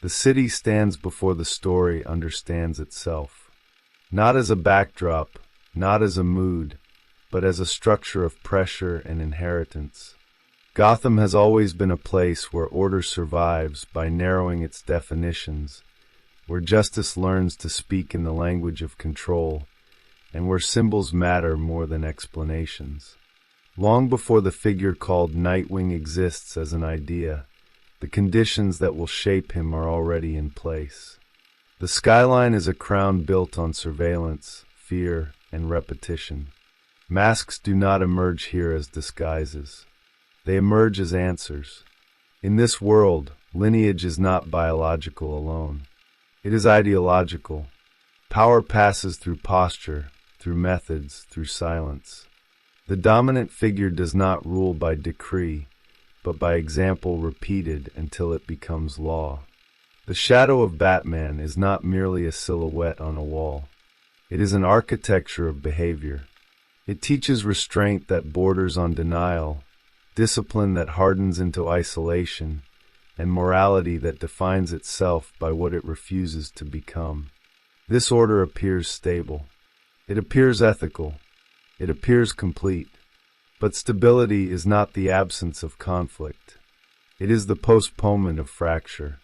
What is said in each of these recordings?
The city stands before the story understands itself. Not as a backdrop, not as a mood, but as a structure of pressure and inheritance. Gotham has always been a place where order survives by narrowing its definitions, where justice learns to speak in the language of control, and where symbols matter more than explanations. Long before the figure called Nightwing exists as an idea, the conditions that will shape him are already in place. The skyline is a crown built on surveillance, fear, and repetition. Masks do not emerge here as disguises. They emerge as answers. In this world, lineage is not biological alone. It is ideological. Power passes through posture, through methods, through silence. The dominant figure does not rule by decree, but by example repeated until it becomes law. The shadow of Batman is not merely a silhouette on a wall. It is an architecture of behavior. It teaches restraint that borders on denial, discipline that hardens into isolation, and morality that defines itself by what it refuses to become. This order appears stable. It appears ethical. It appears complete. But stability is not the absence of conflict. It is the postponement of fracture.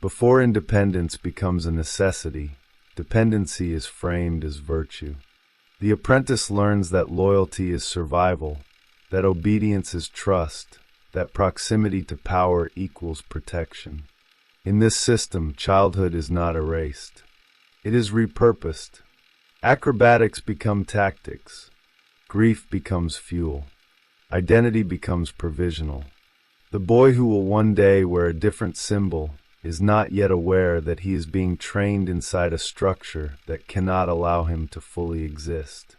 Before independence becomes a necessity, dependency is framed as virtue. The apprentice learns that loyalty is survival, that obedience is trust, that proximity to power equals protection. In this system, childhood is not erased. It is repurposed. Acrobatics become tactics. Grief becomes fuel. Identity becomes provisional. The boy who will one day wear a different symbol is not yet aware that he is being trained inside a structure that cannot allow him to fully exist.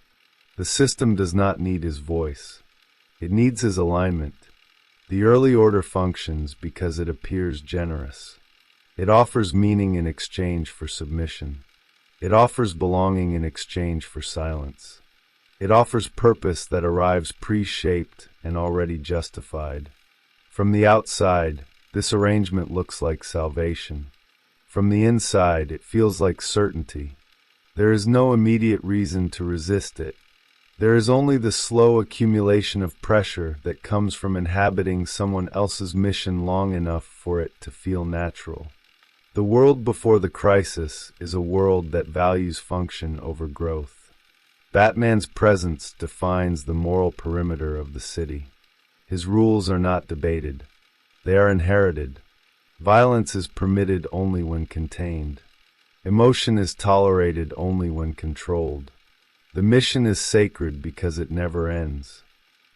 The system does not need his voice. It needs his alignment. The early order functions because it appears generous. It offers meaning in exchange for submission. It offers belonging in exchange for silence. It offers purpose that arrives pre-shaped and already justified. From the outside, this arrangement looks like salvation. From the inside, it feels like certainty. There is no immediate reason to resist it. There is only the slow accumulation of pressure that comes from inhabiting someone else's mission long enough for it to feel natural. The world before the crisis is a world that values function over growth. Batman's presence defines the moral perimeter of the city. His rules are not debated. They are inherited. Violence is permitted only when contained. Emotion is tolerated only when controlled. The mission is sacred because it never ends.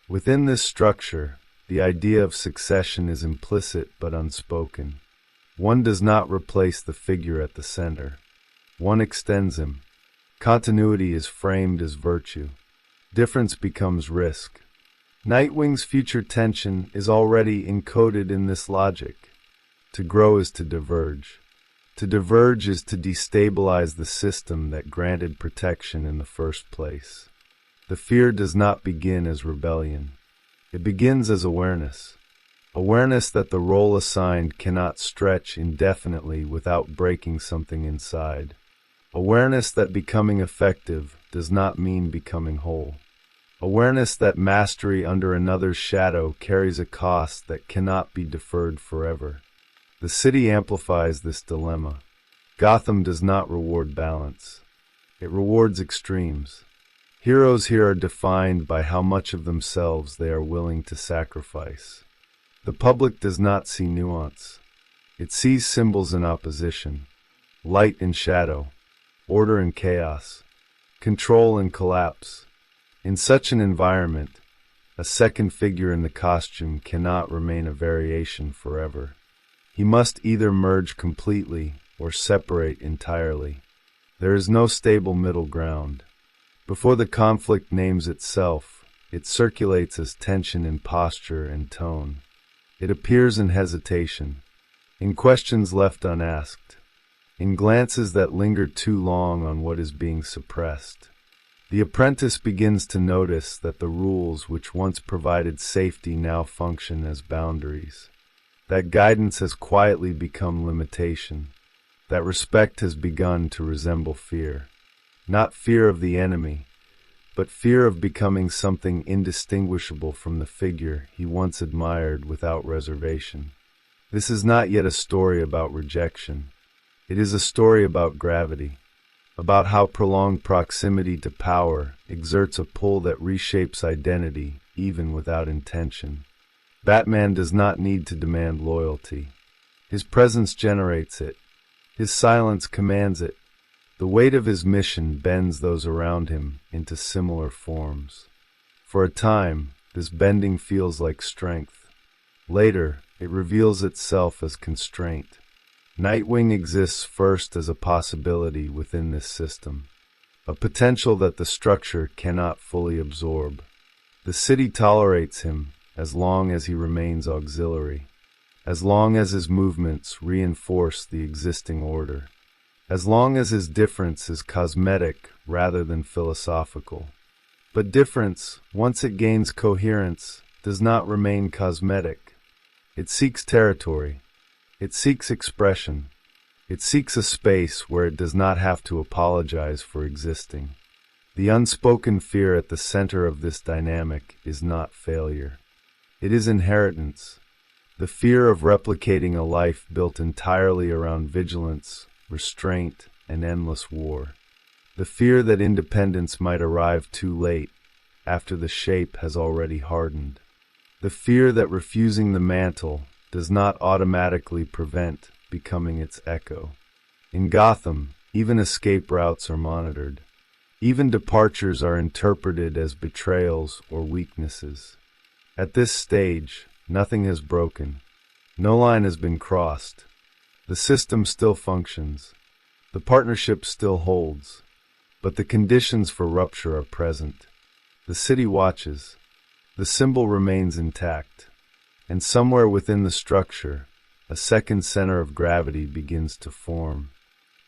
Within this structure, the idea of succession is implicit but unspoken. One does not replace the figure at the center. One extends him. Continuity is framed as virtue. Difference becomes risk. Nightwing's future tension is already encoded in this logic. To grow is to diverge. To diverge is to destabilize the system that granted protection in the first place. The fear does not begin as rebellion. It begins as awareness. Awareness that the role assigned cannot stretch indefinitely without breaking something inside. Awareness that becoming effective does not mean becoming whole. Awareness that mastery under another's shadow carries a cost that cannot be deferred forever. The city amplifies this dilemma. Gotham does not reward balance. It rewards extremes. Heroes here are defined by how much of themselves they are willing to sacrifice. The public does not see nuance. It sees symbols in opposition, light and shadow, order and chaos, control and collapse. In such an environment, a second figure in the costume cannot remain a variation forever. He must either merge completely or separate entirely. There is no stable middle ground. Before the conflict names itself, it circulates as tension in posture and tone. It appears in hesitation, in questions left unasked, in glances that linger too long on what is being suppressed. The apprentice begins to notice that the rules which once provided safety now function as boundaries. That guidance has quietly become limitation. That respect has begun to resemble fear. Not fear of the enemy, but fear of becoming something indistinguishable from the figure he once admired without reservation. This is not yet a story about rejection. It is a story about gravity, about how prolonged proximity to power exerts a pull that reshapes identity even without intention. Batman does not need to demand loyalty. His presence generates it. His silence commands it. The weight of his mission bends those around him into similar forms. For a time, this bending feels like strength. Later, it reveals itself as constraint. Nightwing exists first as a possibility within this system, a potential that the structure cannot fully absorb. The city tolerates him as long as he remains auxiliary, as long as his movements reinforce the existing order, as long as his difference is cosmetic rather than philosophical. But difference, once it gains coherence, does not remain cosmetic. It seeks territory. It seeks expression. It seeks a space where it does not have to apologize for existing. The unspoken fear at the center of this dynamic is not failure. It is inheritance. The fear of replicating a life built entirely around vigilance, restraint, and endless war. The fear that independence might arrive too late, after the shape has already hardened. The fear that refusing the mantle does not automatically prevent becoming its echo. In Gotham, even escape routes are monitored. Even departures are interpreted as betrayals or weaknesses. At this stage, nothing has broken. No line has been crossed. The system still functions. The partnership still holds. But the conditions for rupture are present. The city watches. The symbol remains intact. And somewhere within the structure, a second center of gravity begins to form.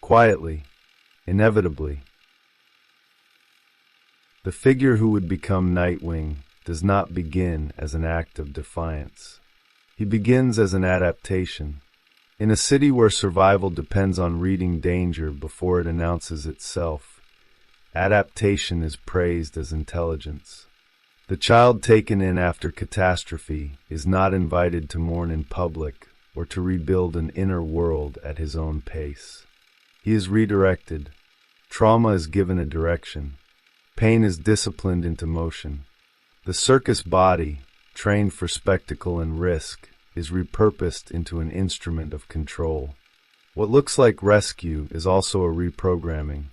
Quietly, inevitably. The figure who would become Nightwing does not begin as an act of defiance. He begins as an adaptation. In a city where survival depends on reading danger before it announces itself, adaptation is praised as intelligence. The child taken in after catastrophe is not invited to mourn in public or to rebuild an inner world at his own pace. He is redirected. Trauma is given a direction. Pain is disciplined into motion. The circus body, trained for spectacle and risk, is repurposed into an instrument of control. What looks like rescue is also a reprogramming.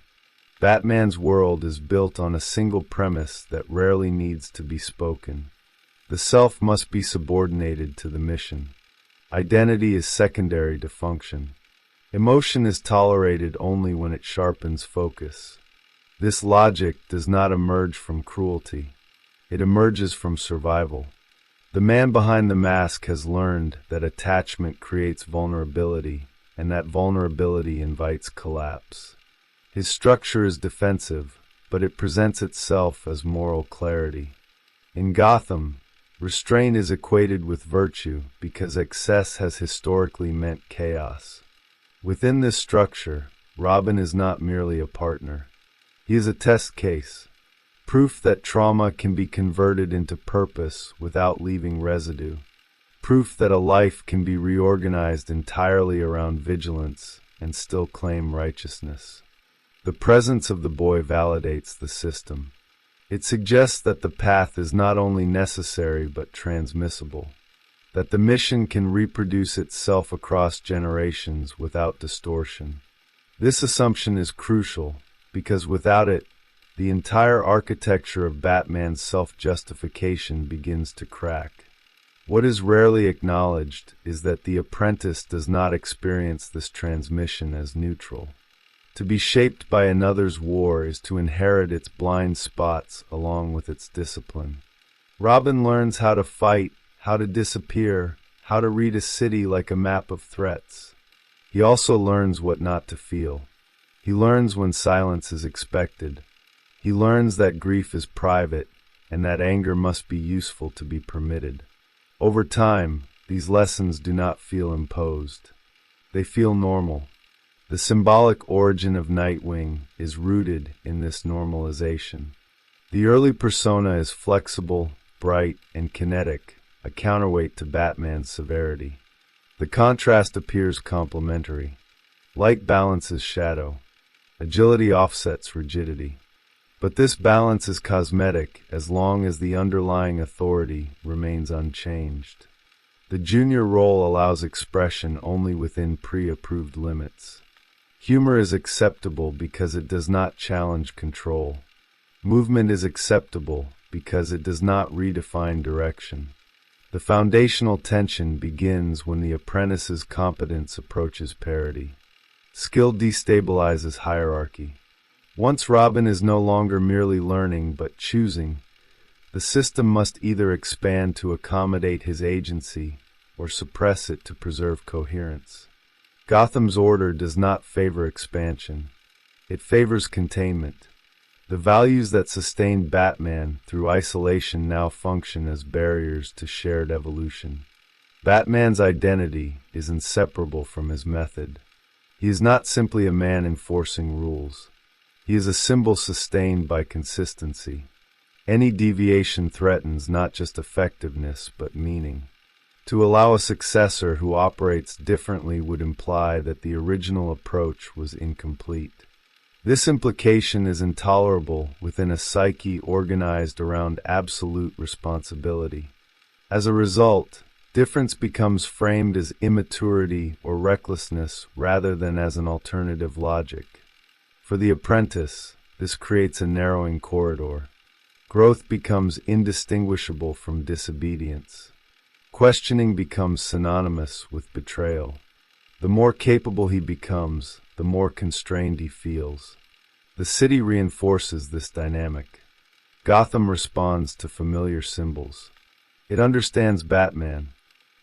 Batman's world is built on a single premise that rarely needs to be spoken. The self must be subordinated to the mission. Identity is secondary to function. Emotion is tolerated only when it sharpens focus. This logic does not emerge from cruelty. It emerges from survival. The man behind the mask has learned that attachment creates vulnerability, and that vulnerability invites collapse. His structure is defensive, but it presents itself as moral clarity. In Gotham, restraint is equated with virtue because excess has historically meant chaos. Within this structure, Robin is not merely a partner. He is a test case, proof that trauma can be converted into purpose without leaving residue, proof that a life can be reorganized entirely around vigilance and still claim righteousness. The presence of the boy validates the system. It suggests that the path is not only necessary but transmissible, that the mission can reproduce itself across generations without distortion. This assumption is crucial because without it, the entire architecture of Batman's self-justification begins to crack. What is rarely acknowledged is that the apprentice does not experience this transmission as neutral. To be shaped by another's war is to inherit its blind spots along with its discipline. Robin learns how to fight, how to disappear, how to read a city like a map of threats. He also learns what not to feel. He learns when silence is expected. He learns that grief is private and that anger must be useful to be permitted. Over time, these lessons do not feel imposed. They feel normal. The symbolic origin of Nightwing is rooted in this normalization. The early persona is flexible, bright, and kinetic, a counterweight to Batman's severity. The contrast appears complementary. Light balances shadow. Agility offsets rigidity. But this balance is cosmetic as long as the underlying authority remains unchanged. The junior role allows expression only within pre-approved limits. Humor is acceptable because it does not challenge control. Movement is acceptable because it does not redefine direction. The foundational tension begins when the apprentice's competence approaches parity. Skill destabilizes hierarchy. Once Robin is no longer merely learning but choosing, the system must either expand to accommodate his agency or suppress it to preserve coherence. Gotham's order does not favor expansion. It favors containment. The values that sustained Batman through isolation now function as barriers to shared evolution. Batman's identity is inseparable from his method. He is not simply a man enforcing rules. He is a symbol sustained by consistency. Any deviation threatens not just effectiveness, but meaning. To allow a successor who operates differently would imply that the original approach was incomplete. This implication is intolerable within a psyche organized around absolute responsibility. As a result, difference becomes framed as immaturity or recklessness rather than as an alternative logic. For the apprentice, this creates a narrowing corridor. Growth becomes indistinguishable from disobedience. Questioning becomes synonymous with betrayal. The more capable he becomes, the more constrained he feels. The city reinforces this dynamic. Gotham responds to familiar symbols. It understands Batman.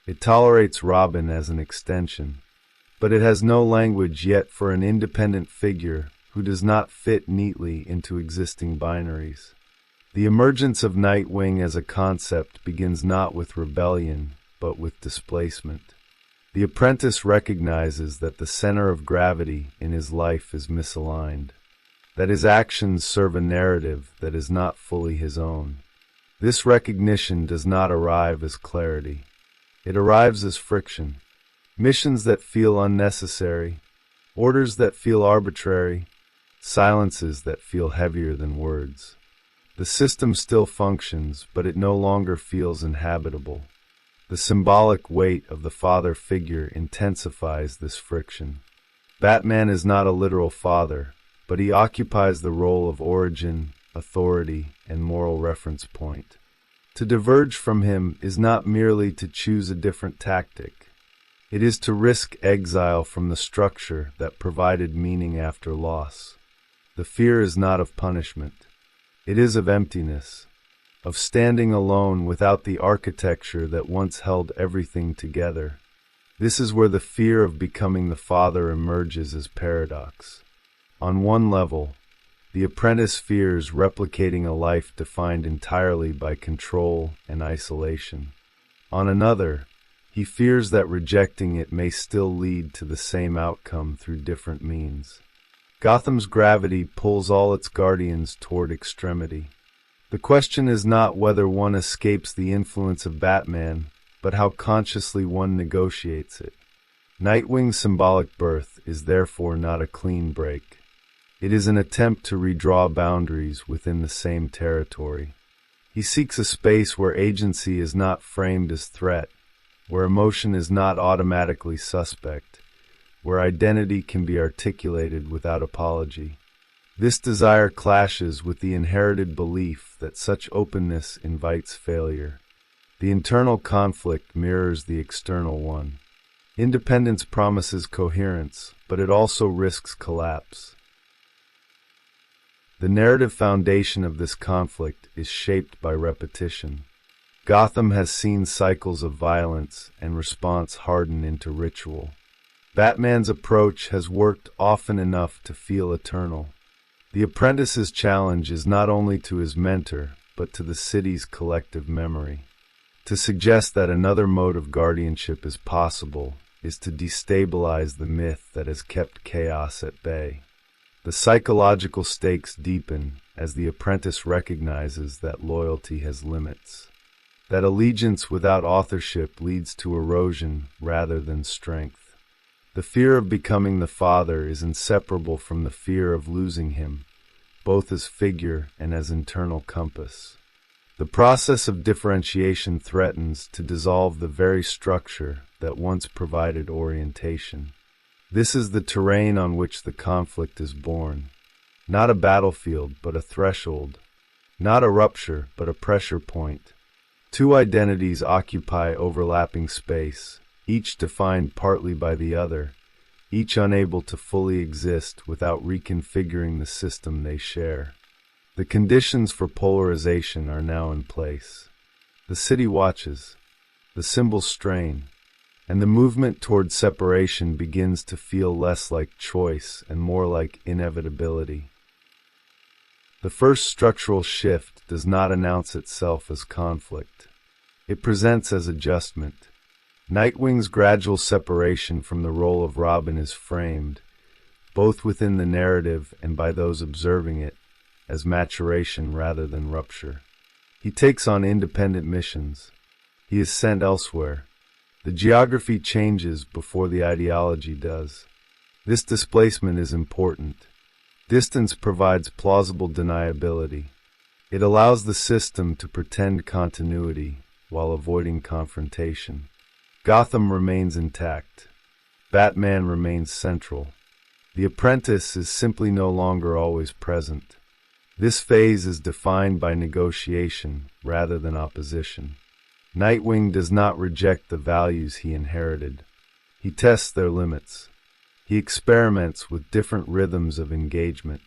It tolerates Robin as an extension. But it has no language yet for an independent figure who does not fit neatly into existing binaries. The emergence of Nightwing as a concept begins not with rebellion, but with displacement. The apprentice recognizes that the center of gravity in his life is misaligned, that his actions serve a narrative that is not fully his own. This recognition does not arrive as clarity. It arrives as friction. Missions that feel unnecessary, orders that feel arbitrary, silences that feel heavier than words. The system still functions, but it no longer feels inhabitable. The symbolic weight of the father figure intensifies this friction. Batman is not a literal father, but he occupies the role of origin, authority, and moral reference point. To diverge from him is not merely to choose a different tactic. It is to risk exile from the structure that provided meaning after loss. The fear is not of punishment. It is of emptiness, of standing alone without the architecture that once held everything together. This is where the fear of becoming the father emerges as paradox. On one level, the apprentice fears replicating a life defined entirely by control and isolation. On another, he fears that rejecting it may still lead to the same outcome through different means. Gotham's gravity pulls all its guardians toward extremity. The question is not whether one escapes the influence of Batman, but how consciously one negotiates it. Nightwing's symbolic birth is therefore not a clean break. It is an attempt to redraw boundaries within the same territory. He seeks a space where agency is not framed as threat, where emotion is not automatically suspect, where identity can be articulated without apology. This desire clashes with the inherited belief that such openness invites failure. The internal conflict mirrors the external one. Independence promises coherence, but it also risks collapse. The narrative foundation of this conflict is shaped by repetition. Gotham has seen cycles of violence and response harden into ritual. Batman's approach has worked often enough to feel eternal. The apprentice's challenge is not only to his mentor, but to the city's collective memory. To suggest that another mode of guardianship is possible is to destabilize the myth that has kept chaos at bay. The psychological stakes deepen as the apprentice recognizes that loyalty has limits, that allegiance without authorship leads to erosion rather than strength. The fear of becoming the father is inseparable from the fear of losing him, both as figure and as internal compass. The process of differentiation threatens to dissolve the very structure that once provided orientation. This is the terrain on which the conflict is born. Not a battlefield, but a threshold. Not a rupture, but a pressure point. Two identities occupy overlapping space, each defined partly by the other, each unable to fully exist without reconfiguring the system they share. The conditions for polarization are now in place. The city watches, the symbols strain, and the movement toward separation begins to feel less like choice and more like inevitability. The first structural shift does not announce itself as conflict. It presents as adjustment. Nightwing's gradual separation from the role of Robin is framed, both within the narrative and by those observing it, as maturation rather than rupture. He takes on independent missions. He is sent elsewhere. The geography changes before the ideology does. This displacement is important. Distance provides plausible deniability. It allows the system to pretend continuity while avoiding confrontation. Gotham remains intact. Batman remains central. The apprentice is simply no longer always present. This phase is defined by negotiation rather than opposition. Nightwing does not reject the values he inherited. He tests their limits. He experiments with different rhythms of engagement.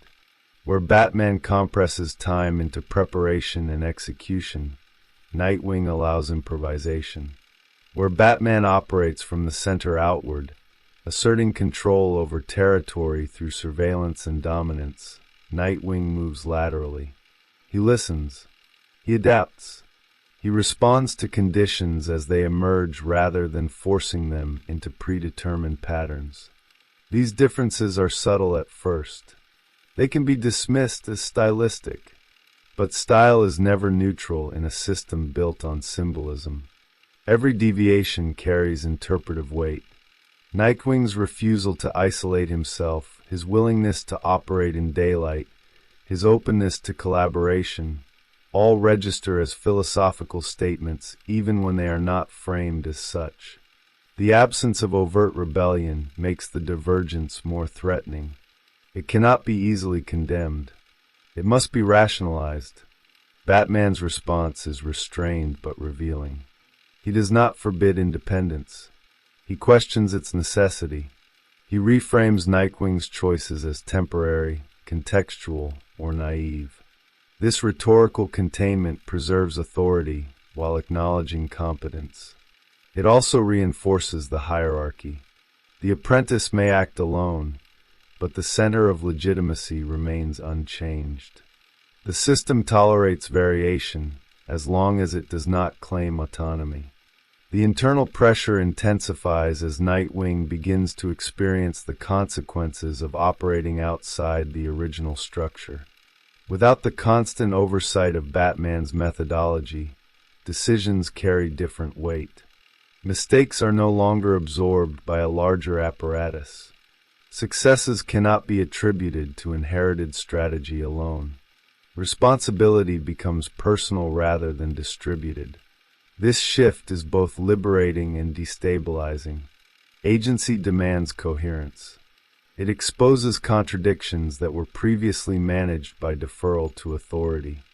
Where Batman compresses time into preparation and execution, Nightwing allows improvisation. Where Batman operates from the center outward, asserting control over territory through surveillance and dominance, Nightwing moves laterally. He listens. He adapts. He responds to conditions as they emerge rather than forcing them into predetermined patterns. These differences are subtle at first. They can be dismissed as stylistic, but style is never neutral in a system built on symbolism. Every deviation carries interpretive weight. Nightwing's refusal to isolate himself, his willingness to operate in daylight, his openness to collaboration, all register as philosophical statements even when they are not framed as such. The absence of overt rebellion makes the divergence more threatening. It cannot be easily condemned. It must be rationalized. Batman's response is restrained but revealing. He does not forbid independence. He questions its necessity. He reframes Nightwing's choices as temporary, contextual, or naive. This rhetorical containment preserves authority while acknowledging competence. It also reinforces the hierarchy. The apprentice may act alone, but the center of legitimacy remains unchanged. The system tolerates variation as long as it does not claim autonomy. The internal pressure intensifies as Nightwing begins to experience the consequences of operating outside the original structure. Without the constant oversight of Batman's methodology, decisions carry different weight. Mistakes are no longer absorbed by a larger apparatus. Successes cannot be attributed to inherited strategy alone. Responsibility becomes personal rather than distributed. This shift is both liberating and destabilizing. Agency demands coherence. It exposes contradictions that were previously managed by deferral to authority.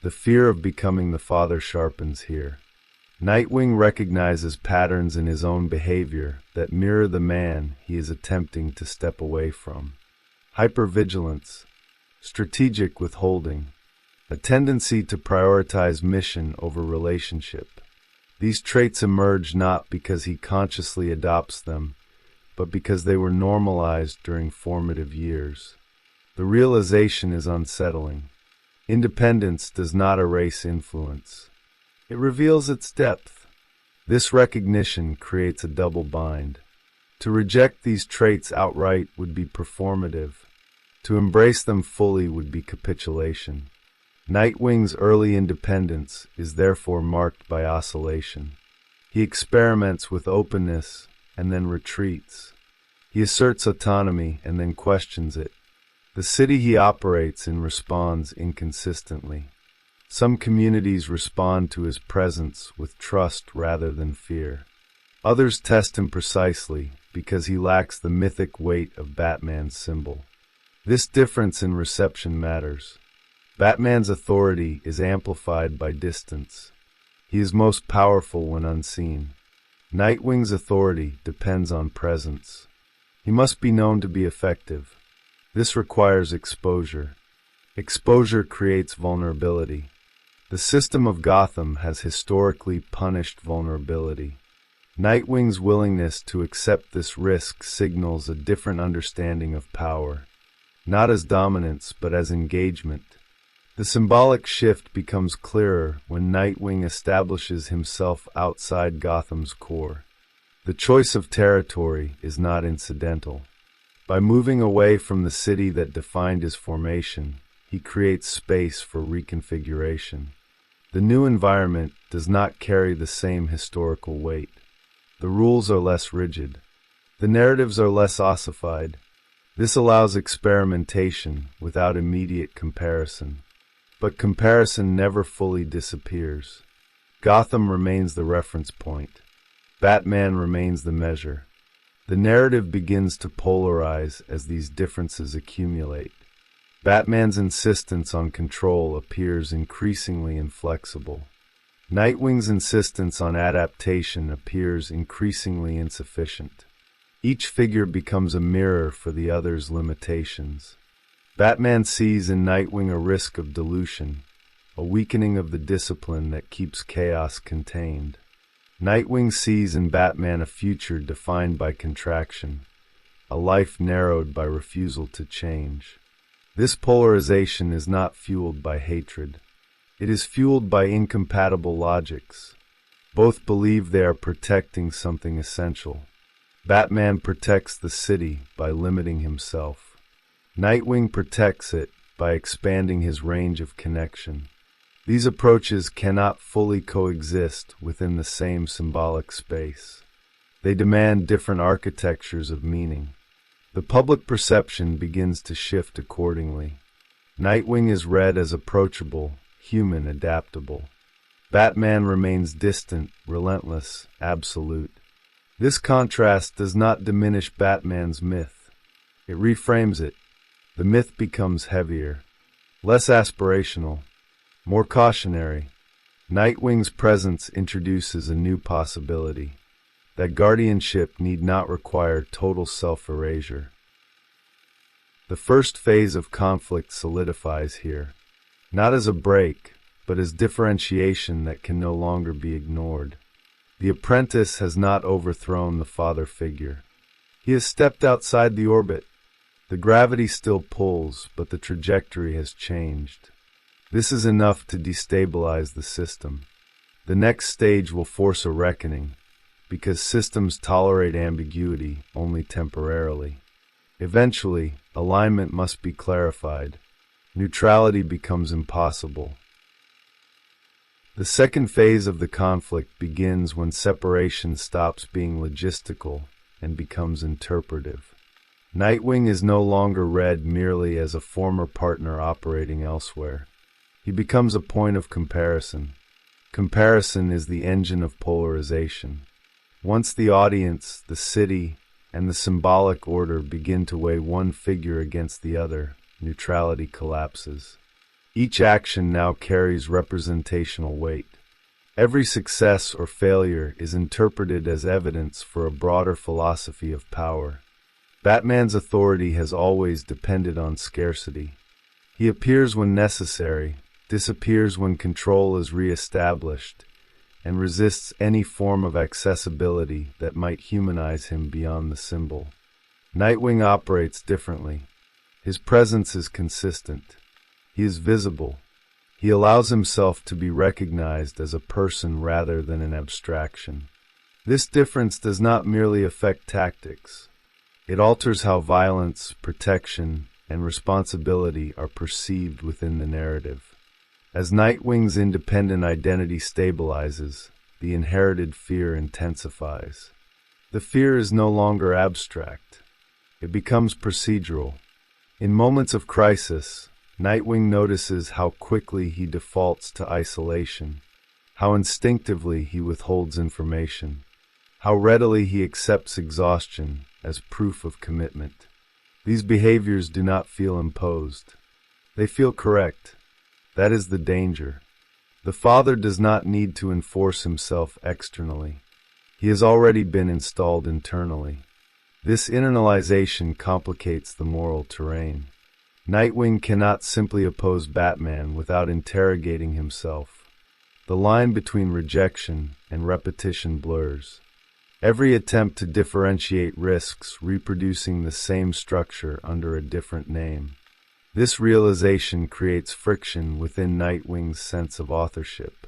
The fear of becoming the father sharpens here. Nightwing recognizes patterns in his own behavior that mirror the man he is attempting to step away from. Hypervigilance, strategic withholding, a tendency to prioritize mission over relationship. These traits emerge not because he consciously adopts them, but because they were normalized during formative years. The realization is unsettling. Independence does not erase influence. It reveals its depth. This recognition creates a double bind. To reject these traits outright would be performative. To embrace them fully would be capitulation. Nightwing's early independence is therefore marked by oscillation. He experiments with openness and then retreats. He asserts autonomy and then questions it. The city he operates in responds inconsistently. Some communities respond to his presence with trust rather than fear. Others test him precisely because he lacks the mythic weight of Batman's symbol. This difference in reception matters. Batman's authority is amplified by distance. He is most powerful when unseen. Nightwing's authority depends on presence. He must be known to be effective. This requires exposure. Exposure creates vulnerability. The system of Gotham has historically punished vulnerability. Nightwing's willingness to accept this risk signals a different understanding of power, not as dominance but as engagement. The symbolic shift becomes clearer when Nightwing establishes himself outside Gotham's core. The choice of territory is not incidental. By moving away from the city that defined his formation, he creates space for reconfiguration. The new environment does not carry the same historical weight. The rules are less rigid. The narratives are less ossified. This allows experimentation without immediate comparison. But comparison never fully disappears. Gotham remains the reference point. Batman remains the measure. The narrative begins to polarize as these differences accumulate. Batman's insistence on control appears increasingly inflexible. Nightwing's insistence on adaptation appears increasingly insufficient. Each figure becomes a mirror for the other's limitations. Batman sees in Nightwing a risk of dilution, a weakening of the discipline that keeps chaos contained. Nightwing sees in Batman a future defined by contraction, a life narrowed by refusal to change. This polarization is not fueled by hatred. It is fueled by incompatible logics. Both believe they are protecting something essential. Batman protects the city by limiting himself. Nightwing protects it by expanding his range of connection. These approaches cannot fully coexist within the same symbolic space. They demand different architectures of meaning. The public perception begins to shift accordingly. Nightwing is read as approachable, human, adaptable. Batman remains distant, relentless, absolute. This contrast does not diminish Batman's myth. It reframes it. The myth becomes heavier, less aspirational, more cautionary. Nightwing's presence introduces a new possibility, that guardianship need not require total self-erasure. The first phase of conflict solidifies here, not as a break, but as differentiation that can no longer be ignored. The apprentice has not overthrown the father figure. He has stepped outside the orbit. The gravity still pulls, but the trajectory has changed. This is enough to destabilize the system. The next stage will force a reckoning, because systems tolerate ambiguity only temporarily. Eventually, alignment must be clarified. Neutrality becomes impossible. The second phase of the conflict begins when separation stops being logistical and becomes interpretive. Nightwing is no longer read merely as a former partner operating elsewhere. He becomes a point of comparison. Comparison is the engine of polarization. Once the audience, the city, and the symbolic order begin to weigh one figure against the other, neutrality collapses. Each action now carries representational weight. Every success or failure is interpreted as evidence for a broader philosophy of power. Batman's authority has always depended on scarcity. He appears when necessary, disappears when control is re-established, and resists any form of accessibility that might humanize him beyond the symbol. Nightwing operates differently. His presence is consistent. He is visible. He allows himself to be recognized as a person rather than an abstraction. This difference does not merely affect tactics. It alters how violence, protection, and responsibility are perceived within the narrative. As Nightwing's independent identity stabilizes, the inherited fear intensifies. The fear is no longer abstract. It becomes procedural. In moments of crisis, Nightwing notices how quickly he defaults to isolation, how instinctively he withholds information, how readily he accepts exhaustion as proof of commitment. These behaviors do not feel imposed. They feel correct. That is the danger. The father does not need to enforce himself externally. He has already been installed internally. This internalization complicates the moral terrain. Nightwing cannot simply oppose Batman without interrogating himself. The line between rejection and repetition blurs. Every attempt to differentiate risks reproducing the same structure under a different name. This realization creates friction within Nightwing's sense of authorship.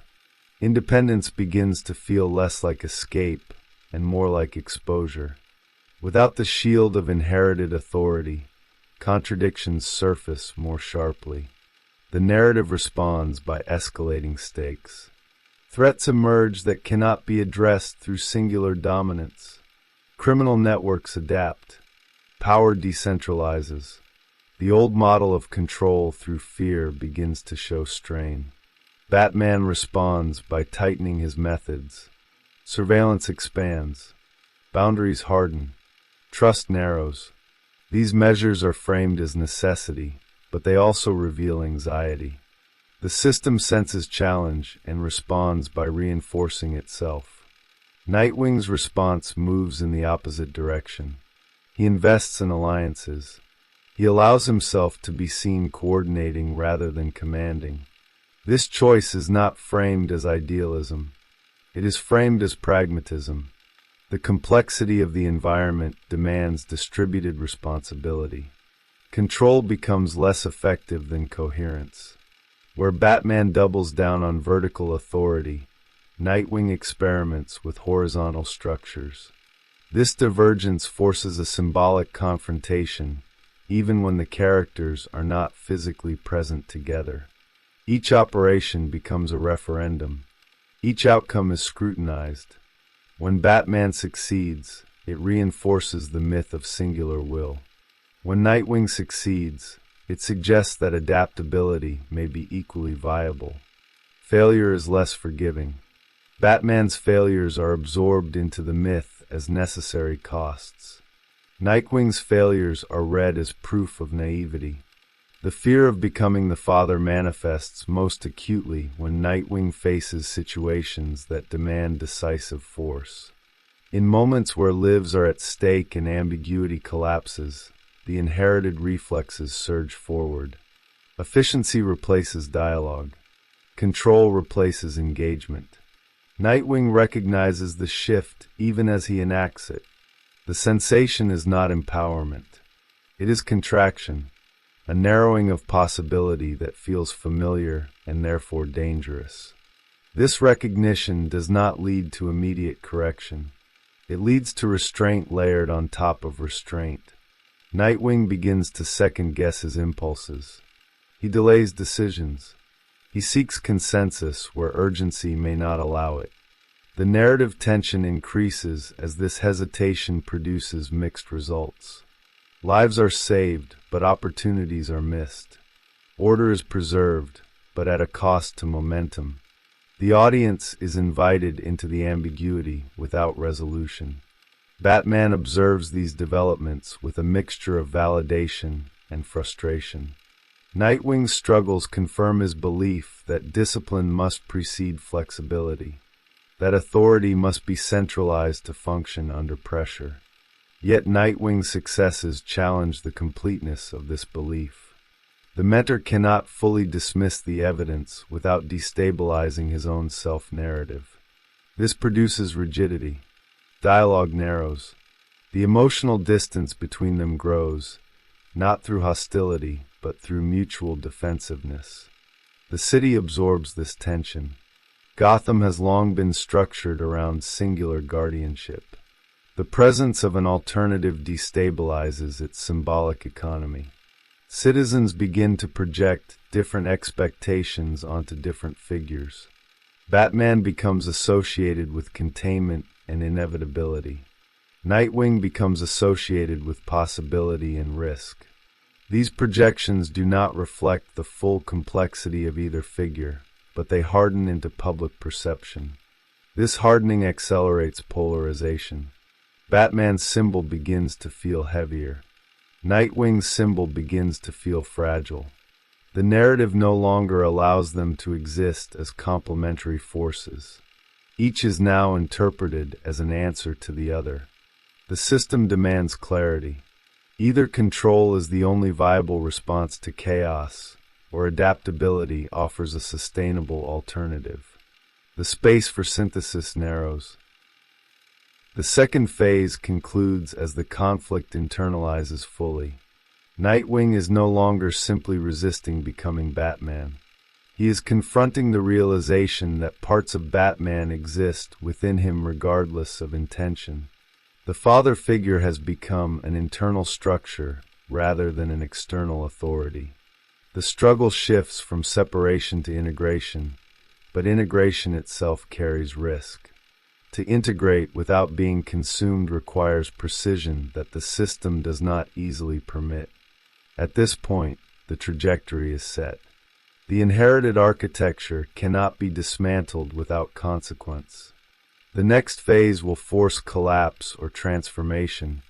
Independence begins to feel less like escape and more like exposure. Without the shield of inherited authority, contradictions surface more sharply. The narrative responds by escalating stakes. Threats emerge that cannot be addressed through singular dominance. Criminal networks adapt. Power decentralizes. The old model of control through fear begins to show strain. Batman responds by tightening his methods. Surveillance expands. Boundaries harden. Trust narrows. These measures are framed as necessity, but they also reveal anxiety. The system senses challenge and responds by reinforcing itself. Nightwing's response moves in the opposite direction. He invests in alliances. He allows himself to be seen coordinating rather than commanding. This choice is not framed as idealism. It is framed as pragmatism. The complexity of the environment demands distributed responsibility. Control becomes less effective than coherence. Where Batman doubles down on vertical authority, Nightwing experiments with horizontal structures. This divergence forces a symbolic confrontation, even when the characters are not physically present together. Each operation becomes a referendum. Each outcome is scrutinized. When Batman succeeds, it reinforces the myth of singular will. When Nightwing succeeds, it suggests that adaptability may be equally viable. Failure is less forgiving. Batman's failures are absorbed into the myth as necessary costs. Nightwing's failures are read as proof of naivety. The fear of becoming the father manifests most acutely when Nightwing faces situations that demand decisive force. In moments where lives are at stake and ambiguity collapses, the inherited reflexes surge forward. Efficiency replaces dialogue. Control replaces engagement. Nightwing recognizes the shift even as he enacts it. The sensation is not empowerment. It is contraction, a narrowing of possibility that feels familiar and therefore dangerous. This recognition does not lead to immediate correction. It leads to restraint layered on top of restraint. Nightwing begins to second-guess his impulses. He delays decisions. He seeks consensus where urgency may not allow it. The narrative tension increases as this hesitation produces mixed results. Lives are saved, but opportunities are missed. Order is preserved, but at a cost to momentum. The audience is invited into the ambiguity without resolution. Batman observes these developments with a mixture of validation and frustration. Nightwing's struggles confirm his belief that discipline must precede flexibility, that authority must be centralized to function under pressure. Yet Nightwing's successes challenge the completeness of this belief. The mentor cannot fully dismiss the evidence without destabilizing his own self-narrative. This produces rigidity. Dialogue narrows. The emotional distance between them grows, not through hostility, but through mutual defensiveness. The city absorbs this tension. Gotham has long been structured around singular guardianship. The presence of an alternative destabilizes its symbolic economy. Citizens begin to project different expectations onto different figures. Batman becomes associated with containment and inevitability. Nightwing becomes associated with possibility and risk. These projections do not reflect the full complexity of either figure, but they harden into public perception. This hardening accelerates polarization. Batman's symbol begins to feel heavier. Nightwing's symbol begins to feel fragile. The narrative no longer allows them to exist as complementary forces. Each is now interpreted as an answer to the other. The system demands clarity. Either control is the only viable response to chaos, or adaptability offers a sustainable alternative. The space for synthesis narrows. The second phase concludes as the conflict internalizes fully. Nightwing is no longer simply resisting becoming Batman. He is confronting the realization that parts of Batman exist within him regardless of intention. The father figure has become an internal structure rather than an external authority. The struggle shifts from separation to integration, but integration itself carries risk. To integrate without being consumed requires precision that the system does not easily permit. At this point, the trajectory is set. The inherited architecture cannot be dismantled without consequence. The next phase will force collapse or transformation,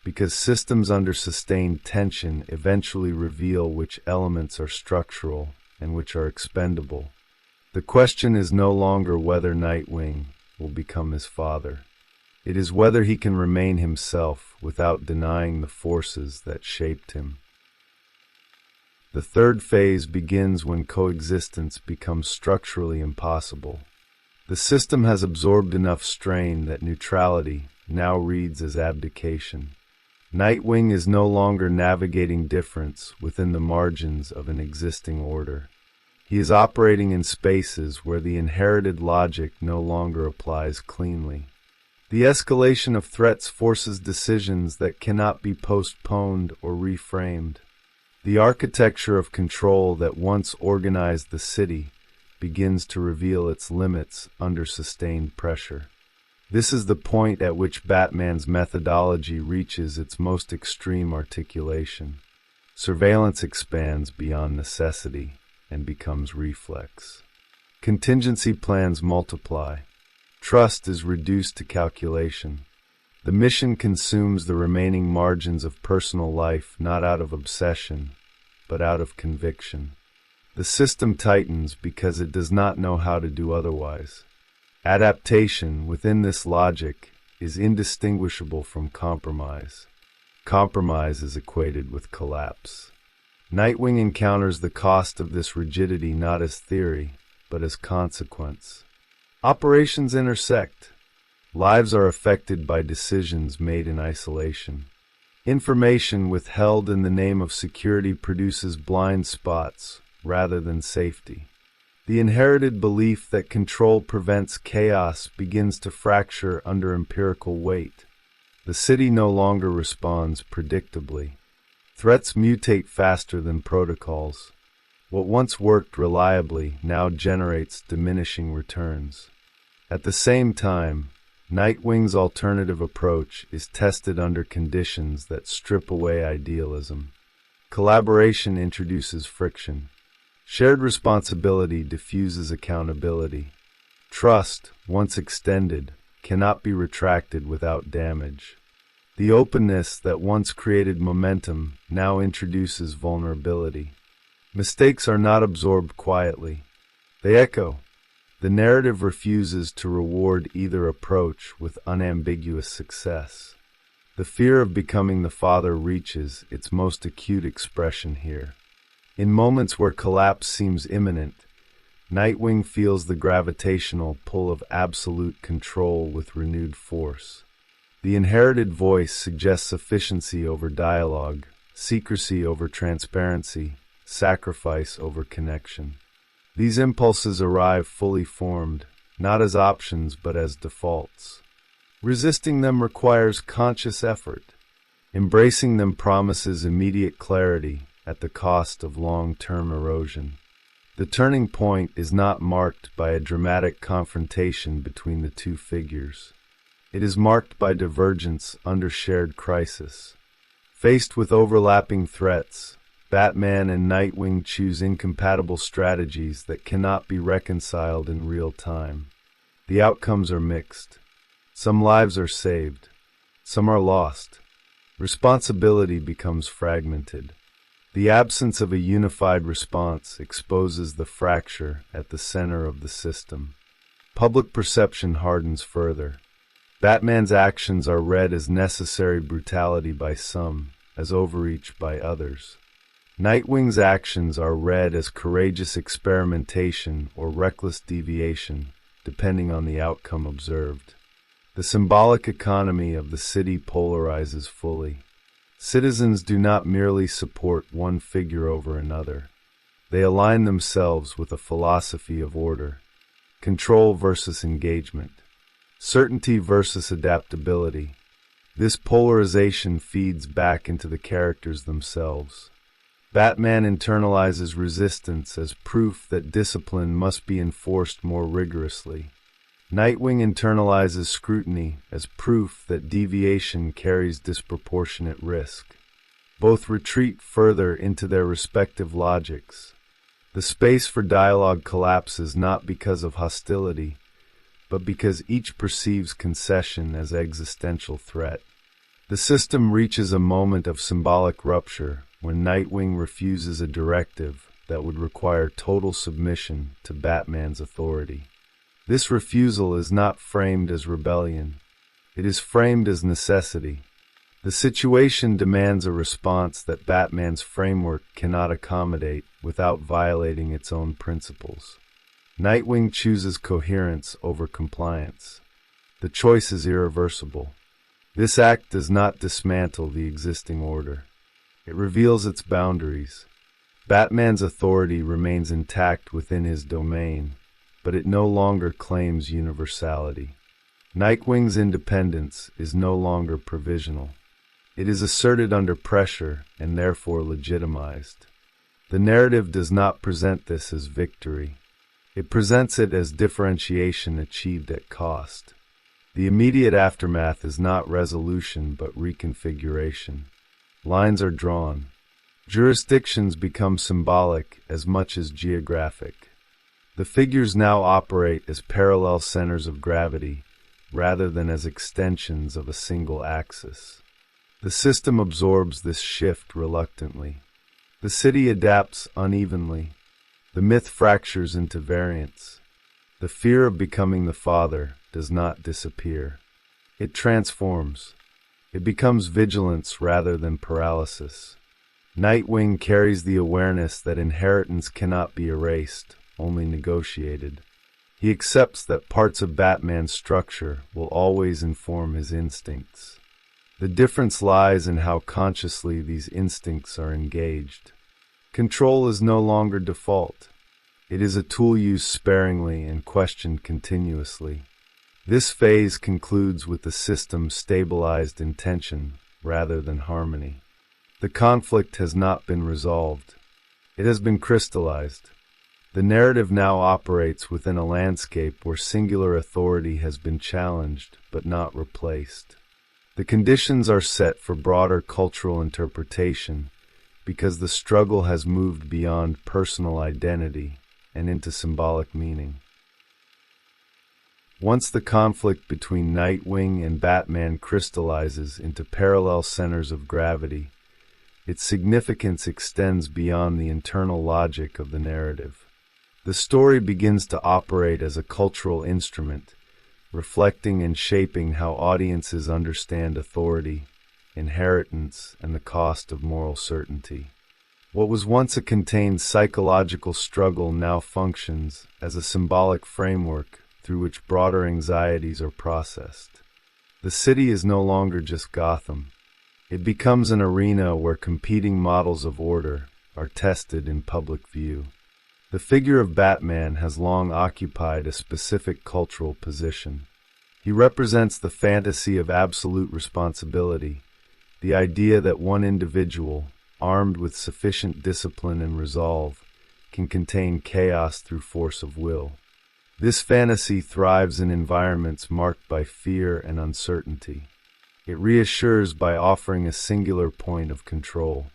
because systems under sustained tension eventually reveal which elements are structural and which are expendable. The question is no longer whether Nightwing will become his father. It is whether he can remain himself without denying the forces that shaped him. The third phase begins when coexistence becomes structurally impossible. The system has absorbed enough strain that neutrality now reads as abdication. Nightwing is no longer navigating difference within the margins of an existing order. He is operating in spaces where the inherited logic no longer applies cleanly. The escalation of threats forces decisions that cannot be postponed or reframed. The architecture of control that once organized the city begins to reveal its limits under sustained pressure. This is the point at which Batman's methodology reaches its most extreme articulation. Surveillance expands beyond necessity and becomes reflex. Contingency plans multiply. Trust is reduced to calculation. The mission consumes the remaining margins of personal life not out of obsession, but out of conviction. The system tightens because it does not know how to do otherwise. Adaptation within this logic is indistinguishable from compromise. Compromise is equated with collapse. Nightwing encounters the cost of this rigidity not as theory, but as consequence. Operations intersect. Lives are affected by decisions made in isolation. Information withheld in the name of security produces blind spots rather than safety. The inherited belief that control prevents chaos begins to fracture under empirical weight. The city no longer responds predictably. Threats mutate faster than protocols. What once worked reliably now generates diminishing returns. At the same time, Nightwing's alternative approach is tested under conditions that strip away idealism. Collaboration introduces friction. Shared responsibility diffuses accountability. Trust, once extended, cannot be retracted without damage. The openness that once created momentum now introduces vulnerability. Mistakes are not absorbed quietly. They echo. The narrative refuses to reward either approach with unambiguous success. The fear of becoming the father reaches its most acute expression here. In moments where collapse seems imminent, Nightwing feels the gravitational pull of absolute control with renewed force. The inherited voice suggests efficiency over dialogue, secrecy over transparency, sacrifice over connection. These impulses arrive fully formed, not as options but as defaults. Resisting them requires conscious effort. Embracing them promises immediate clarity at the cost of long-term erosion. The turning point is not marked by a dramatic confrontation between the two figures. It is marked by divergence under shared crisis. Faced with overlapping threats, Batman and Nightwing choose incompatible strategies that cannot be reconciled in real time. The outcomes are mixed. Some lives are saved. Some are lost. Responsibility becomes fragmented. The absence of a unified response exposes the fracture at the center of the system. Public perception hardens further. Batman's actions are read as necessary brutality by some, as overreach by others. Nightwing's actions are read as courageous experimentation or reckless deviation, depending on the outcome observed. The symbolic economy of the city polarizes fully. Citizens do not merely support one figure over another. They align themselves with a philosophy of order. Control versus engagement. Certainty versus adaptability. This polarization feeds back into the characters themselves. Batman internalizes resistance as proof that discipline must be enforced more rigorously. Nightwing internalizes scrutiny as proof that deviation carries disproportionate risk. Both retreat further into their respective logics. The space for dialogue collapses not because of hostility, but because each perceives concession as existential threat. The system reaches a moment of symbolic rupture when Nightwing refuses a directive that would require total submission to Batman's authority. This refusal is not framed as rebellion. It is framed as necessity. The situation demands a response that Batman's framework cannot accommodate without violating its own principles. Nightwing chooses coherence over compliance. The choice is irreversible. This act does not dismantle the existing order. It reveals its boundaries. Batman's authority remains intact within his domain, but it no longer claims universality. Nightwing's independence is no longer provisional. It is asserted under pressure and therefore legitimized. The narrative does not present this as victory. It presents it as differentiation achieved at cost. The immediate aftermath is not resolution but reconfiguration. Lines are drawn. Jurisdictions become symbolic as much as geographic. The figures now operate as parallel centers of gravity rather than as extensions of a single axis. The system absorbs this shift reluctantly. The city adapts unevenly. The myth fractures into variants. The fear of becoming the father does not disappear. It transforms. It becomes vigilance rather than paralysis. Nightwing carries the awareness that inheritance cannot be erased, only negotiated. He accepts that parts of Batman's structure will always inform his instincts. The difference lies in how consciously these instincts are engaged. Control is no longer default. It is a tool used sparingly and questioned continuously. This phase concludes with the system stabilized in tension rather than harmony. The conflict has not been resolved. It has been crystallized. The narrative now operates within a landscape where singular authority has been challenged but not replaced. The conditions are set for broader cultural interpretation because the struggle has moved beyond personal identity and into symbolic meaning. Once the conflict between Nightwing and Batman crystallizes into parallel centers of gravity, its significance extends beyond the internal logic of the narrative. The story begins to operate as a cultural instrument, reflecting and shaping how audiences understand authority, inheritance, and the cost of moral certainty. What was once a contained psychological struggle now functions as a symbolic framework through which broader anxieties are processed. The city is no longer just Gotham. It becomes an arena where competing models of order are tested in public view. The figure of Batman has long occupied a specific cultural position. He represents the fantasy of absolute responsibility, the idea that one individual, armed with sufficient discipline and resolve, can contain chaos through force of will. This fantasy thrives in environments marked by fear and uncertainty. It reassures by offering a singular point of control.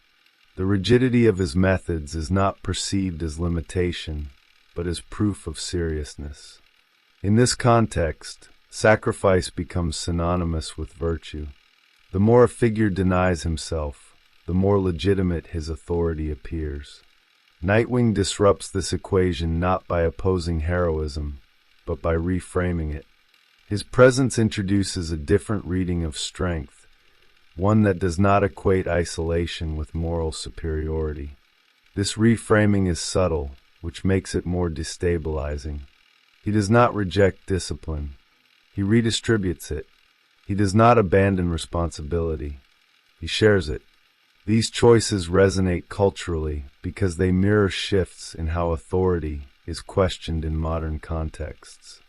The rigidity of his methods is not perceived as limitation, but as proof of seriousness. In this context, sacrifice becomes synonymous with virtue. The more a figure denies himself, the more legitimate his authority appears. Nightwing disrupts this equation not by opposing heroism, but by reframing it. His presence introduces a different reading of strength, one that does not equate isolation with moral superiority. This reframing is subtle, which makes it more destabilizing. He does not reject discipline. He redistributes it. He does not abandon responsibility. He shares it. These choices resonate culturally because they mirror shifts in how authority is questioned in modern contexts.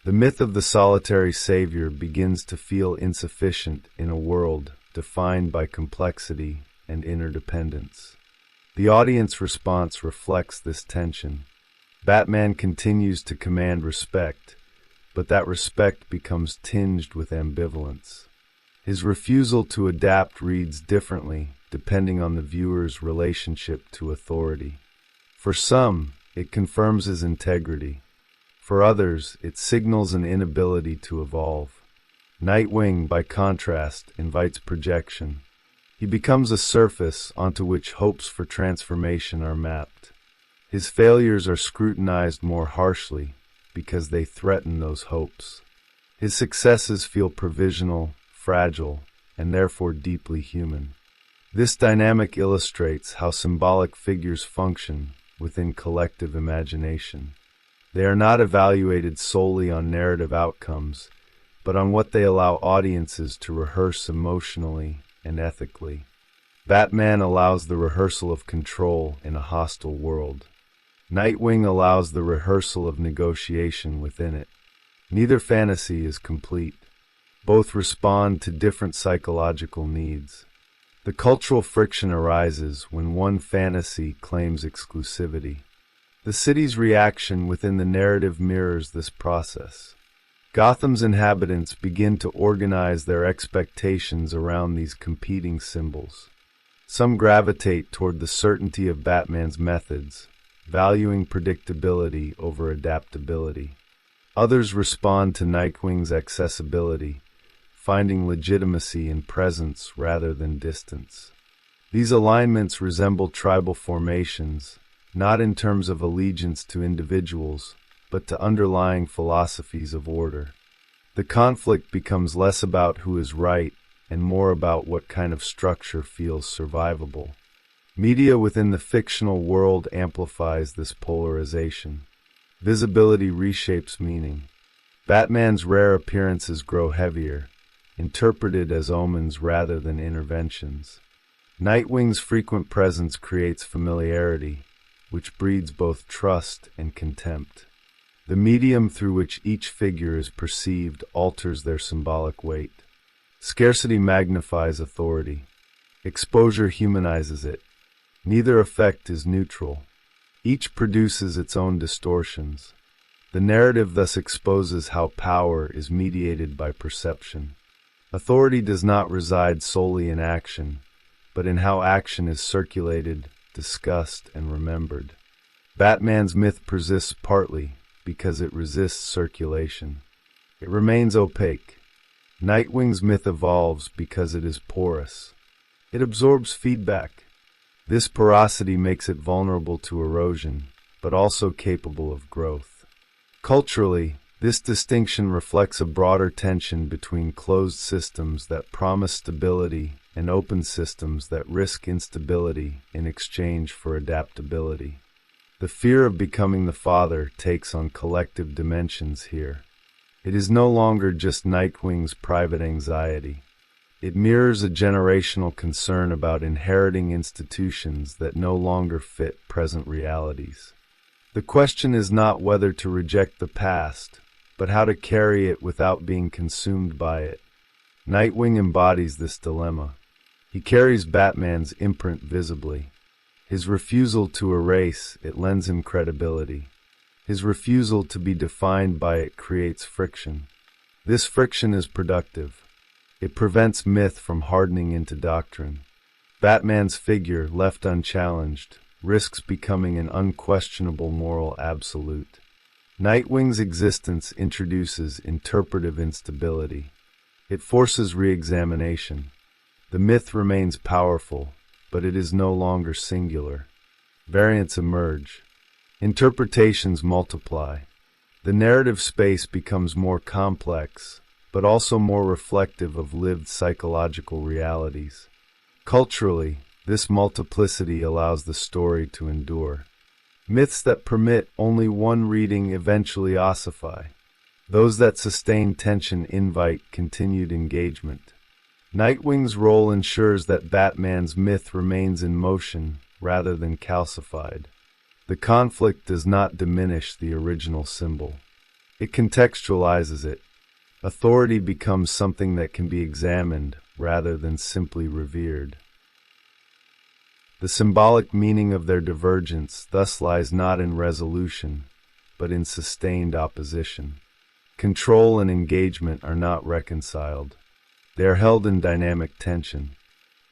The myth of the solitary savior begins to feel insufficient in a world defined by complexity and interdependence. The audience response reflects this tension. Batman continues to command respect, but that respect becomes tinged with ambivalence. His refusal to adapt reads differently depending on the viewer's relationship to authority. For some, it confirms his integrity. For others, it signals an inability to evolve. Nightwing, by contrast, invites projection. He becomes a surface onto which hopes for transformation are mapped. His failures are scrutinized more harshly because they threaten those hopes. His successes feel provisional, fragile, and therefore deeply human. This dynamic illustrates how symbolic figures function within collective imagination. They are not evaluated solely on narrative outcomes, but on what they allow audiences to rehearse emotionally and ethically. Batman allows the rehearsal of control in a hostile world. Nightwing allows the rehearsal of negotiation within it. Neither fantasy is complete. Both respond to different psychological needs. The cultural friction arises when one fantasy claims exclusivity. The city's reaction within the narrative mirrors this process. Gotham's inhabitants begin to organize their expectations around these competing symbols. Some gravitate toward the certainty of Batman's methods, valuing predictability over adaptability. Others respond to Nightwing's accessibility, finding legitimacy in presence rather than distance. These alignments resemble tribal formations, not in terms of allegiance to individuals, but to underlying philosophies of order. The conflict becomes less about who is right and more about what kind of structure feels survivable. Media within the fictional world amplifies this polarization. Visibility reshapes meaning. Batman's rare appearances grow heavier, interpreted as omens rather than interventions. Nightwing's frequent presence creates familiarity, which breeds both trust and contempt. The medium through which each figure is perceived alters their symbolic weight. Scarcity magnifies authority. Exposure humanizes it. Neither effect is neutral. Each produces its own distortions. The narrative thus exposes how power is mediated by perception. Authority does not reside solely in action, but in how action is circulated, discussed, and remembered. Batman's myth persists partly because it resists circulation. It remains opaque. Nightwing's myth evolves because it is porous. It absorbs feedback. This porosity makes it vulnerable to erosion, but also capable of growth. Culturally, this distinction reflects a broader tension between closed systems that promise stability and open systems that risk instability in exchange for adaptability. The fear of becoming the father takes on collective dimensions here. It is no longer just Nightwing's private anxiety. It mirrors a generational concern about inheriting institutions that no longer fit present realities. The question is not whether to reject the past, but how to carry it without being consumed by it. Nightwing embodies this dilemma. He carries Batman's imprint visibly. His refusal to erase it lends him credibility. His refusal to be defined by it creates friction. This friction is productive. It prevents myth from hardening into doctrine. Batman's figure, left unchallenged, risks becoming an unquestionable moral absolute. Nightwing's existence introduces interpretive instability. It forces re-examination. The myth remains powerful, but it is no longer singular. Variants emerge. Interpretations multiply. The narrative space becomes more complex, but also more reflective of lived psychological realities. Culturally, this multiplicity allows the story to endure. Myths that permit only one reading eventually ossify. Those that sustain tension invite continued engagement. Nightwing's role ensures that Batman's myth remains in motion rather than calcified. The conflict does not diminish the original symbol. It contextualizes it. Authority becomes something that can be examined rather than simply revered. The symbolic meaning of their divergence thus lies not in resolution, but in sustained opposition. Control and engagement are not reconciled. They are held in dynamic tension.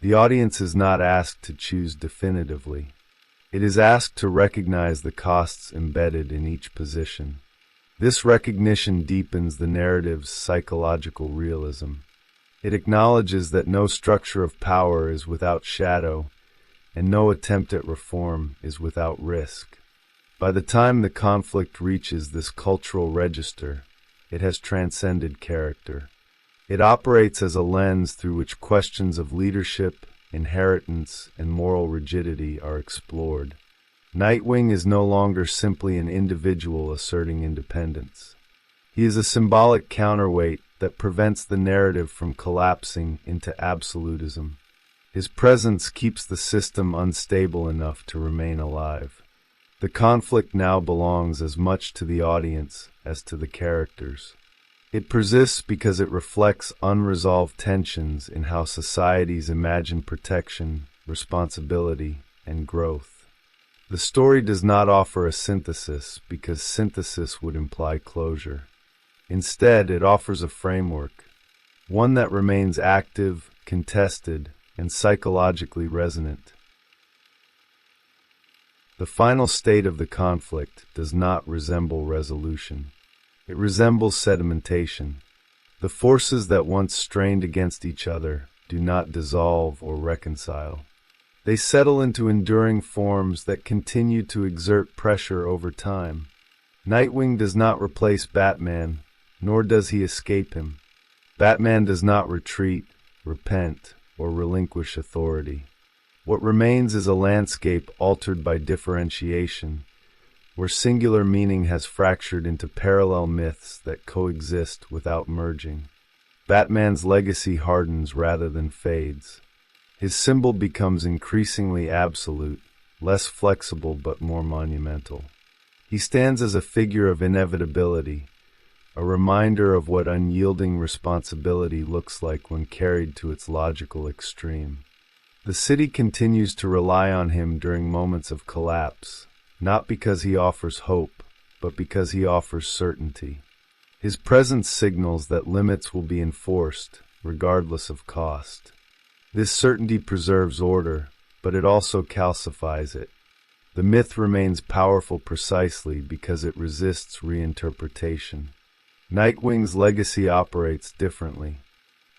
The audience is not asked to choose definitively. It is asked to recognize the costs embedded in each position. This recognition deepens the narrative's psychological realism. It acknowledges that no structure of power is without shadow, and no attempt at reform is without risk. By the time the conflict reaches this cultural register, it has transcended character. It operates as a lens through which questions of leadership, inheritance, and moral rigidity are explored. Nightwing is no longer simply an individual asserting independence. He is a symbolic counterweight that prevents the narrative from collapsing into absolutism. His presence keeps the system unstable enough to remain alive. The conflict now belongs as much to the audience as to the characters. It persists because it reflects unresolved tensions in how societies imagine protection, responsibility, and growth. The story does not offer a synthesis because synthesis would imply closure. Instead, it offers a framework, one that remains active, contested, and psychologically resonant. The final state of the conflict does not resemble resolution. It resembles sedimentation. The forces that once strained against each other do not dissolve or reconcile. They settle into enduring forms that continue to exert pressure over time. Nightwing does not replace Batman, nor does he escape him. Batman does not retreat, repent, or relinquish authority. What remains is a landscape altered by differentiation, where singular meaning has fractured into parallel myths that coexist without merging. Batman's legacy hardens rather than fades. His symbol becomes increasingly absolute, less flexible but more monumental. He stands as a figure of inevitability, a reminder of what unyielding responsibility looks like when carried to its logical extreme. The city continues to rely on him during moments of collapse, not because he offers hope, but because he offers certainty. His presence signals that limits will be enforced, regardless of cost. This certainty preserves order, but it also calcifies it. The myth remains powerful precisely because it resists reinterpretation. Nightwing's legacy operates differently.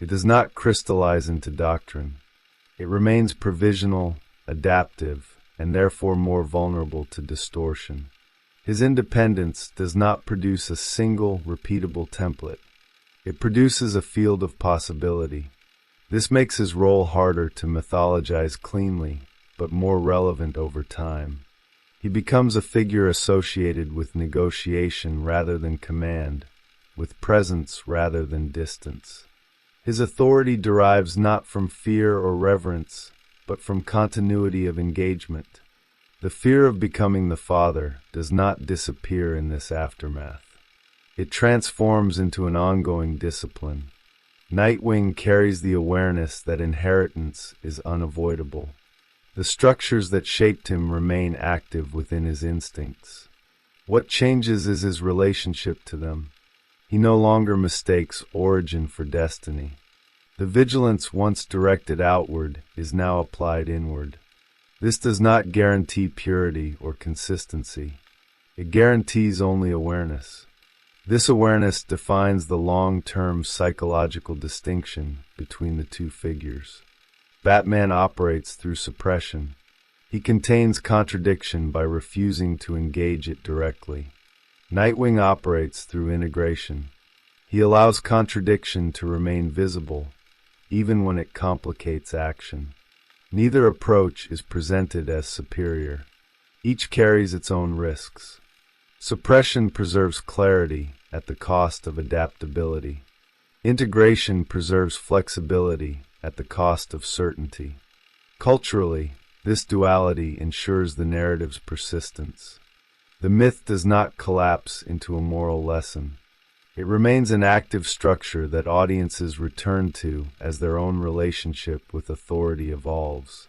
It does not crystallize into doctrine. It remains provisional, adaptive, and therefore more vulnerable to distortion. His independence does not produce a single, repeatable template. It produces a field of possibility. This makes his role harder to mythologize cleanly, but more relevant over time. He becomes a figure associated with negotiation rather than command, with presence rather than distance. His authority derives not from fear or reverence, but from continuity of engagement. The fear of becoming the father does not disappear in this aftermath. It transforms into an ongoing discipline. Nightwing carries the awareness that inheritance is unavoidable. The structures that shaped him remain active within his instincts. What changes is his relationship to them. He no longer mistakes origin for destiny. The vigilance once directed outward is now applied inward. This does not guarantee purity or consistency. It guarantees only awareness. This awareness defines the long-term psychological distinction between the two figures. Batman operates through suppression. He contains contradiction by refusing to engage it directly. Nightwing operates through integration. He allows contradiction to remain visible, even when it complicates action. Neither approach is presented as superior. Each carries its own risks. Suppression preserves clarity at the cost of adaptability. Integration preserves flexibility at the cost of certainty. Culturally, this duality ensures the narrative's persistence. The myth does not collapse into a moral lesson. It remains an active structure that audiences return to as their own relationship with authority evolves.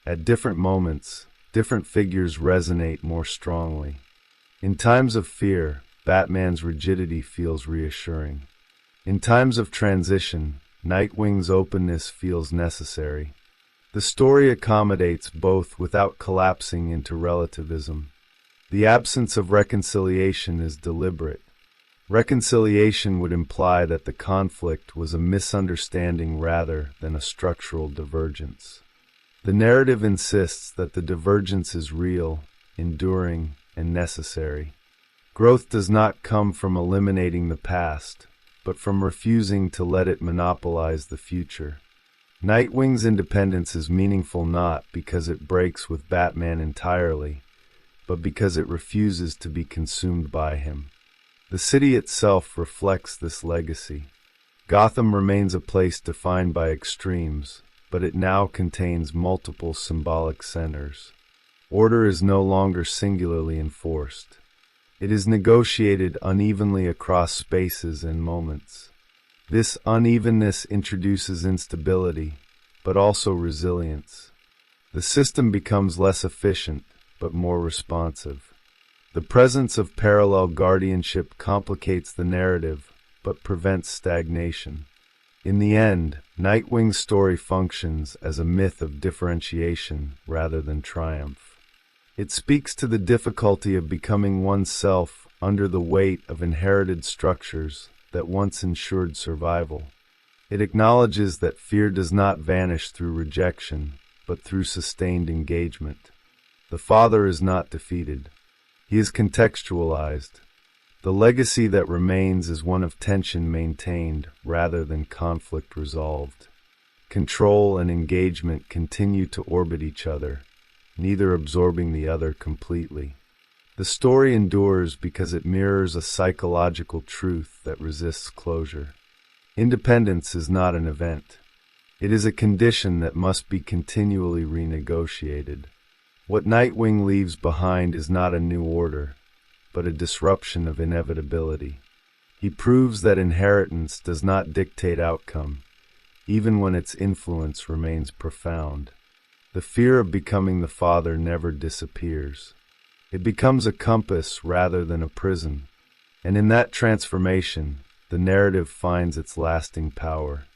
At different moments, different figures resonate more strongly. In times of fear, Batman's rigidity feels reassuring. In times of transition, Nightwing's openness feels necessary. The story accommodates both without collapsing into relativism. The absence of reconciliation is deliberate. Reconciliation would imply that the conflict was a misunderstanding rather than a structural divergence. The narrative insists that the divergence is real, enduring, and necessary. Growth does not come from eliminating the past, but from refusing to let it monopolize the future. Nightwing's independence is meaningful not because it breaks with Batman entirely, but because it refuses to be consumed by him. The city itself reflects this legacy. Gotham remains a place defined by extremes, but it now contains multiple symbolic centers. Order is no longer singularly enforced. It is negotiated unevenly across spaces and moments. This unevenness introduces instability, but also resilience. The system becomes less efficient, but more responsive. The presence of parallel guardianship complicates the narrative, but prevents stagnation. In the end, Nightwing's story functions as a myth of differentiation rather than triumph. It speaks to the difficulty of becoming oneself under the weight of inherited structures that once ensured survival. It acknowledges that fear does not vanish through rejection, but through sustained engagement. The father is not defeated. He is contextualized. The legacy that remains is one of tension maintained rather than conflict resolved. Control and engagement continue to orbit each other, neither absorbing the other completely. The story endures because it mirrors a psychological truth that resists closure. Independence is not an event. It is a condition that must be continually renegotiated. What Nightwing leaves behind is not a new order, but a disruption of inevitability. He proves that inheritance does not dictate outcome, even when its influence remains profound. The fear of becoming the father never disappears. It becomes a compass rather than a prison, and in that transformation, the narrative finds its lasting power.